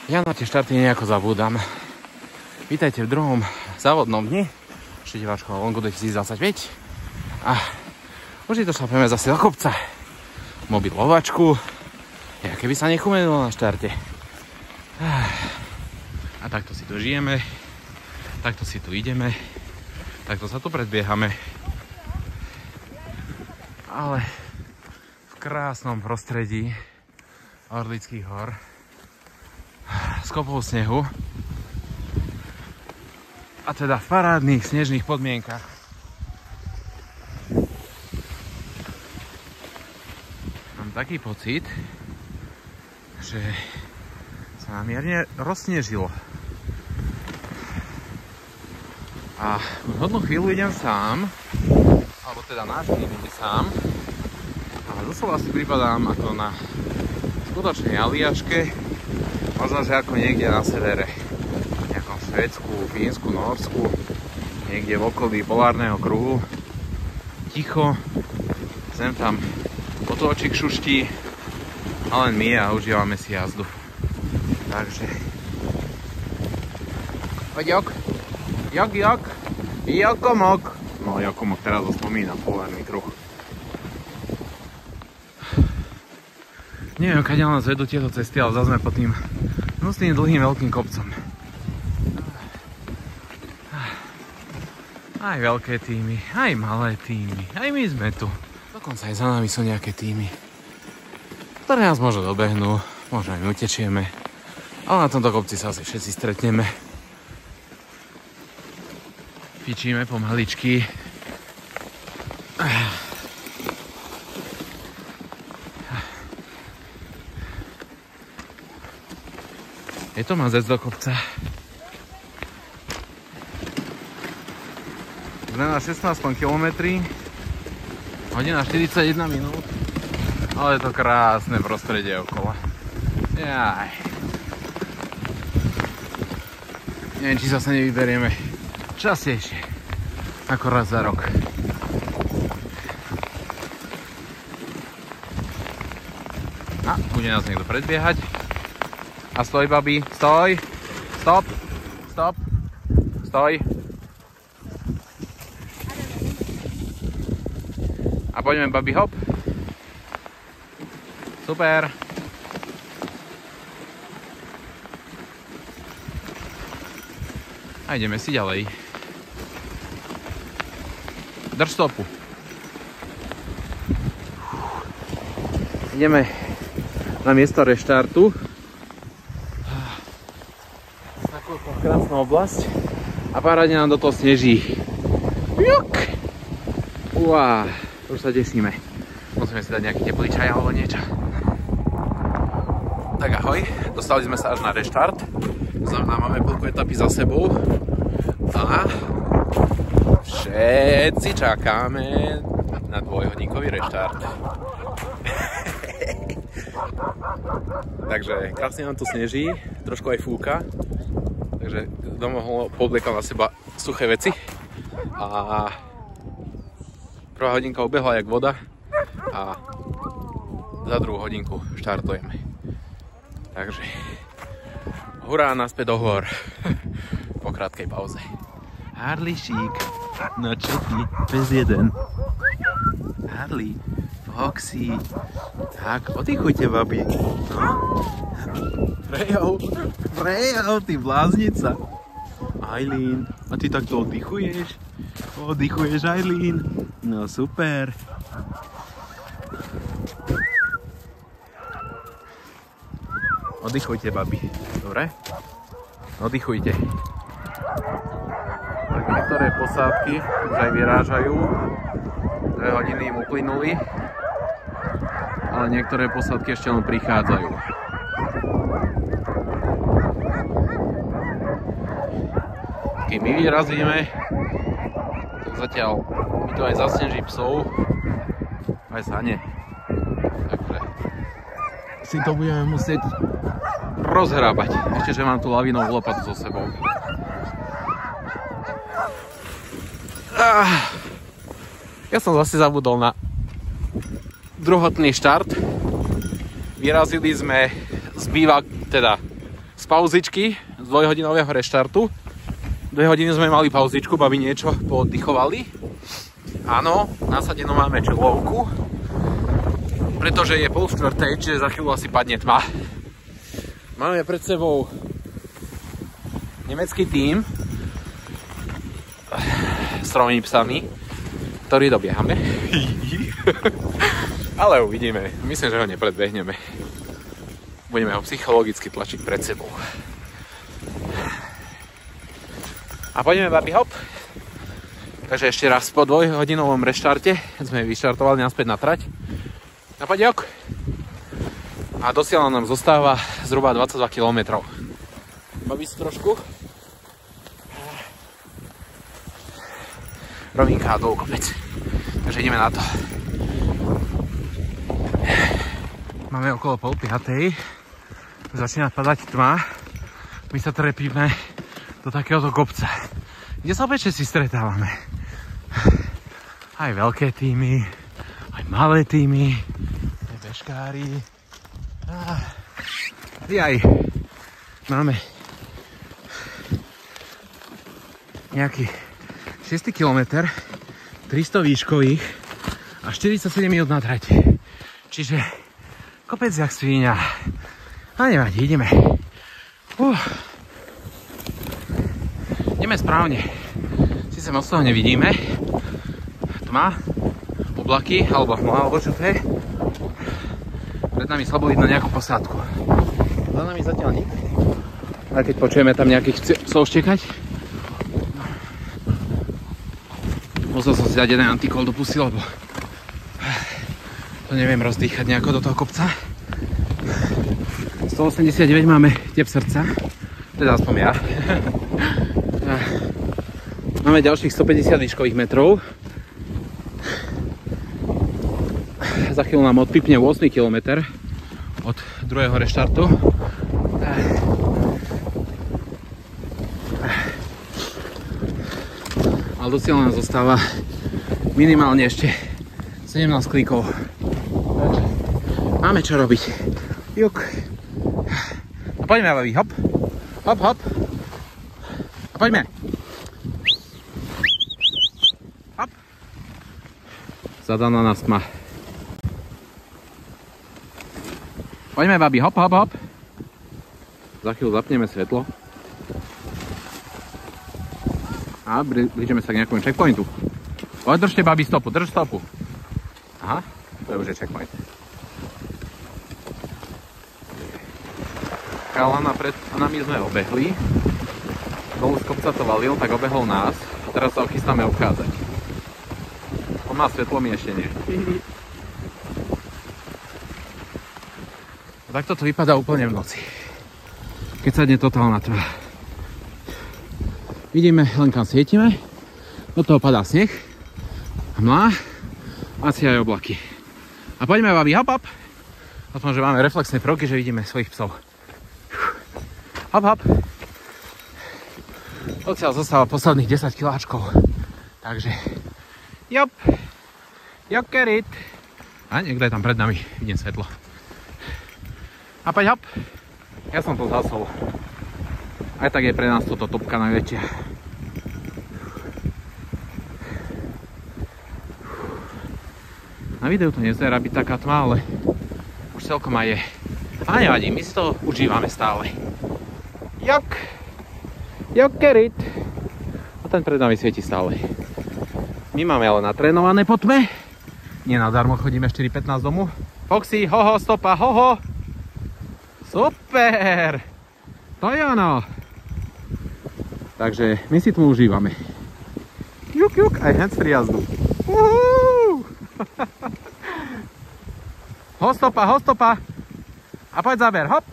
Ja na tie štarty nejako zabúdam. Vítajte v druhom závodnom dni Štiteľa Longu 2025. A už to šlapeme zase do kopca. Mobil lovačku. Ja keby sa nechumenilo na štarte. A takto si tu žijeme. Takto si tu ideme. Takto sa tu predbiehame. Ale v krásnom prostredí Orlických hor s kopou snehu a teda v parádnych snežných podmienkach. Mám taký pocit, že sa nám mierne rozsnežilo. A v hodnú chvíľu idem sám, alebo teda náš tým ide sám, ale doslova si pripadám ako na skutočnej aliaške, možno, že ako niekde na severe, v nejakom Švédsku, Fínsku, Norsku, niekde v okolí polárneho kruhu, ticho, sem tam otočík šuští, a len my a užívame si jazdu. Takže poď Jokomok. No Jokomok teraz to spomína, polárny kruh. Neviem, kadeľ nás vedú tieto cesty, ale zase sme pod tým hnusným dlhým veľkým kopcom. Aj veľké týmy, aj malé týmy, aj my sme tu. Dokonca aj za nami sú nejaké týmy, ktoré nás možno dobehnú, možno aj my utečieme, ale na tomto kopci sa asi všetci stretneme. Pičíme pomaličky. Je to mazec do kopca. Sme na 16 km, hodina 41 minút, ale je to krásne prostredie okolo. Jaj. Neviem, či sa nevyberieme častejšie, ako raz za rok. A bude nás niekto predbiehať. A stoj, babi, stoj, stop, stop, stoj. A poďme, babi, hop. Super. A ideme si ďalej. Drž stopu. Ideme na miesto reštartu. Krásna oblasť a parádne nám do toho sneží. Juk! Uá, už sa desíme. Musíme si dať nejaký teplý čaj alebo niečo. Tak ahoj, dostali sme sa až na reštart. Znamená, máme polku etapy za sebou a všetci čakáme na dvojhodinkový reštart. Takže krásne nám tu sneží, trošku aj fúka. Takže domohol povliekal na seba suché veci a prvá hodinka ubehla jak voda a za druhú hodinku štartujeme. Takže hurá, naspäť do hôr po krátkej pauze. Harlišík, no čo ty, bez jeden. Harli, Foxy, tak oddychujte, babi. Frejo, ty bláznica. Eileen, a ty takto oddychuješ? Oddychuješ, Eileen? No super. Oddychujte, babi. Dobre? Oddychujte. Tak niektoré posádky už aj vyrážajú. 2 hodiny im uplynuli. Ale niektoré posádky ešte len prichádzajú. Keď my vyrazíme, tak zatiaľ mi to aj zasneží psov, aj sane. Takže si to budeme musieť rozhrábať. Ešte, že mám tú lavinovú lopatu so sebou. Ja som zase zabudol na druhotný štart. Vyrazili sme z z pauzičky, z 2-hodinového reštartu. 2 hodiny sme mali pauzičku, babi niečo pooddychovali. Áno, nasadenú máme čelovku, pretože je 3:30, čiže za chvíľu asi padne tma. Máme pred sebou nemecký tím s 3 psami, ktorý dobiehame. Ale uvidíme. Myslím, že ho nepredbehneme. Budeme ho psychologicky tlačiť pred sebou. A poďme, babi, hop. Takže ešte raz po 2-hodinovom reštarte sme vyštartovali naspäť na trať. Na padiok. A do cieľa nám zostáva zhruba 22 km. Babi si trošku. Rovinka a dolu kopec. Takže ideme na to. Máme okolo 4:30. Začína padať tma. My sa trepíme do takéhoto kopca, kde sa opäť si stretávame. Aj veľké týmy, aj malé týmy, aj bežkári. Aj máme nejaký 6. kilometr, 300 výškových a 47 minút na trať. Čiže kopec jak svíňa. A nevadí, ideme. Ideme správne. Sice moc toho nevidíme. Tma, oblaky, alebo hmla, alebo čo to je. Pred nami slabo vidno nejakú posádku. Za nami zatiaľ nik. Aj keď počujeme tam nejakých psov štekať. Musel som si dať jeden antikol do pusy, lebo to neviem rozdýchať nejako do toho kopca. 189 máme tep srdca. Teda aspoň ja. Máme ďalších 150 výškových metrov. Za chvíľu nám odpipne 8 km od druhého reštartu. Ale do cieľa nám zostáva minimálne ešte 17 klikov. Máme čo robiť. Juk. A poďme, babi, hop. Hop, hop. A poďme. Hop. Zadaná nás tma. Poďme, babi, hop, hop, hop. Za chvíľu zapneme svetlo. A blížime sa k nejakému checkpointu. Držte, babi, stopu, drž stopu. Aha, to je už je checkpoint. Kalana pred nami sme obehli. Dolu z kopca to valil, tak obehol nás. A teraz sa chystáme obchádzať. On má svetlo, my ešte nie. A takto to vypadá úplne v noci. Keď sa dne totálna tma. Vidíme, len kam svietime. Do toho padá sneh. Hmla. Asi aj oblaky. A poďme, babi, hop, hop. Aspoň, že máme reflexné prvky, že vidíme svojich psov. Hop, hop. Odtiaľ zostáva posledných 10 kiláčkov. Takže, jop. Jokerit. A niekto je tam pred nami. Vidím svetlo. A poď, hop. Ja som to zhasol. Aj tak je pre nás toto topka najväčšia. Na videu to nezerá byť taká tma, ale už celkom aj je. A nevadí, my si to užívame stále. Jok. Jokerit. A ten pred nami svieti stále. My máme ale natrénované po tme. Nie nadarmo chodíme 4:15 domu. Foxy, hoho, stopa, hoho. Super. To je ono. Takže my si tu užívame. Juk, juk, aj handsfree jazdu. Ho stopa, ho stopa. A poď záber, hop.